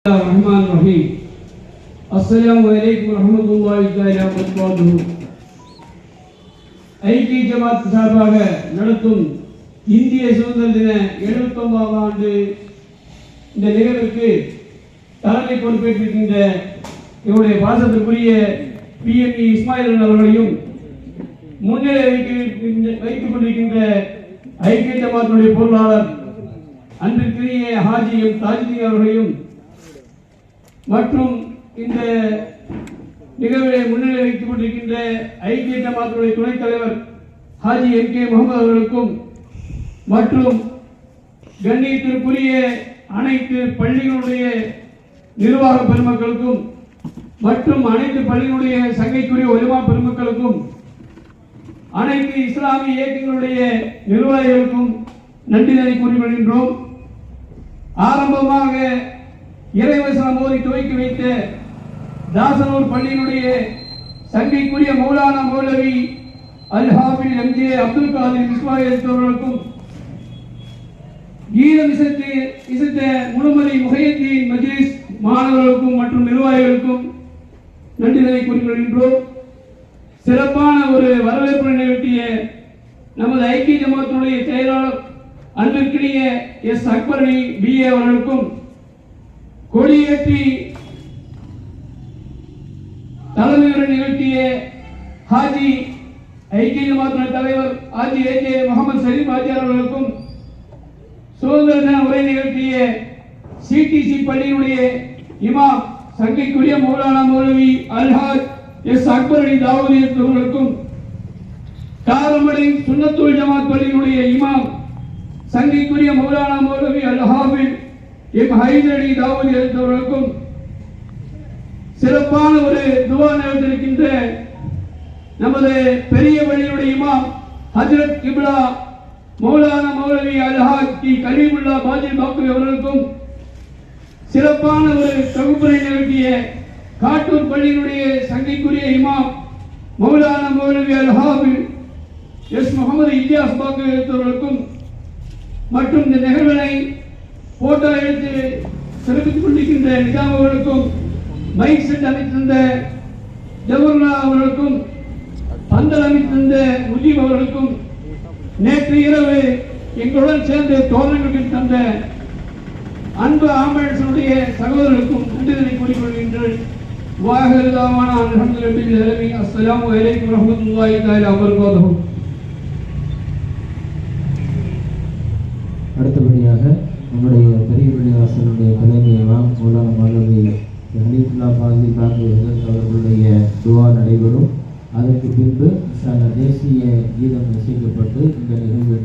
Bismillahirrahmanirrahim. Assalamualaikum warahmatullahi wabarakatuh. ஐக்கிய ஜமாத் சார்பாக நடத்தும் இந்திய சுதந்திர தின 79ஆம் ஆண்டு இந்த நிகழ்வுக்கு தலைமை பொறுப்பேற்றிருக்கின்ற என்னுடைய பாசத்திற்குரிய PME இஸ்மாயில் அவர்களையும் முன்னிலை வைத்துக் கொண்டிருக்கின்ற ஐக்கிய ஜமாத்துடைய பொருளாளர் அன்பிற்குரிய ஹாஜி எம் தாஜுதீன் அவர்களையும் மற்றும் இந்த நிகழ்வை முன்னிலை வைத்துக் கொண்டிருக்கின்ற ஐக்கிய ஜமாத்துடைய துணைத் தலைவர் ஹாஜி MK முகமது அவர்களுக்கும் மற்றும் கண்ணியத்திற்குரிய அனைத்து பள்ளிகளுடைய நிர்வாக பெருமக்களுக்கும் மற்றும் அனைத்து பள்ளிகளுடைய சங்கைக்குரிய உலமா பெருமக்களுக்கும் அனைத்து இஸ்லாமிய இயக்கங்களுடைய நிர்வாகிகளுக்கும் நன்றிதனை கூறிக்கொள்கின்றோம். ஆரம்பமாக இறைவசனம் ஓதி துவக்கி வைத்த தாசனூர் பள்ளியினுடைய சங்கைக்குரிய மௌலானா மௌலவி அல்-ஹாஃபிஸ் MJ அப்துல் காதிர் இஸ்மாயில் அவர்களுக்கும் கீதம் இசைத்த முழுமதி முஹையத்தீன் மஜ்லிஸ் மாணவர்களுக்கும் மற்றும் நிர்வாகிகளுக்கும் நன்றிதனை கூறிக்கொள்கின்றோம். சிறப்பான ஒரு வரவேற்பு நிகழ்த்திய நமது ஐக்கிய ஜமாத்துடைய செயலாளர் அன்பிற்கினிய எஸ் அக்பரணி BA அவர்களுக்கும் கொடியேற்றி தலைமையுரை நிகழ்த்திய ஹாஜி ஐக்கிய ஜமாத்துடைய தலைவர் ஹாஜி AJ முகமது சலீம் ஆஜியார் அவர்களுக்கும் சுதந்திர தின உரை நிகழ்த்திய CTC பள்ளியினுடைய இமாம் சங்கைக்குரிய மௌலானா மௌலவி அல்ஹாஜ் எஸ் அக்பரணி தாவூதி அவர்களுக்கும் காரமடை சுன்னத்துல் ஜமாத் பள்ளியினுடைய இமாம் சங்கைக்குரிய மௌலானா மௌலவி அல்-ஹாஃபிஸ் எம் ஹைதர் அலி தாவூதி அவர்களுக்கும் சிறப்பான ஒரு துவா நிகழ்த்திருக்கின்ற நமது பெரிய பள்ளியுடைய இமாம் ஹஜ்ரத் கிப்லா மௌலானா மௌலவி அல்-ஹாஜ் கலீமுல்லா பாஜில் பாக்கு அவர்களுக்கும் சிறப்பான ஒரு தொகுப்புரை நிகழ்த்திய காட்டூர் பள்ளியினுடைய சங்கைக்குரிய இமாம் மௌலானா மௌலவி அல்-ஹாஃபிஸ் எஸ் முகமது இலியாஸ் பாக்கு அவர்களுக்கும் மற்றும் இந்த நிகழ்வினை போட்டோ எடுத்து சிறப்பித்துக் கொண்டிருக்கின்ற நிஜாம் அவர்களுக்கும் மைக் செட் அமைத்திருந்த ஜவஹர்லா அவர்களுக்கும் பந்தல் அமைத்திருந்த முஜீப் அவர்களுக்கும் நேற்று இரவு எங்களுடன் சேர்ந்து தோழர்களுக்கு தந்த அன்பு ஆம்புலன்ஸுடைய சகோதரர்களுக்கும் நன்றிதனை கூறிக்கொள்கின்றேன். வாஹிருதாவான அல்ஹம்துலில்லாஹி ரப்பில் ஆலமீன். அஸ்ஸலாமு அலைக்கும் வரஹ்மத்துல்லாஹி தஆலா வபரகாத்துஹு. அடுத்தபடியாக நம்முடைய பெரிய பள்ளிவாசலுடைய தலைமை இமாம் மௌலானா மௌலவி ஹலீஃபுல்லா ஃபாசில் பாக்கு அவர்களுடைய துவா நடைபெறும். அதற்கு பின்பு தேசிய கீதம் இசைக்கப்பட்டு இந்த நிகழ்வு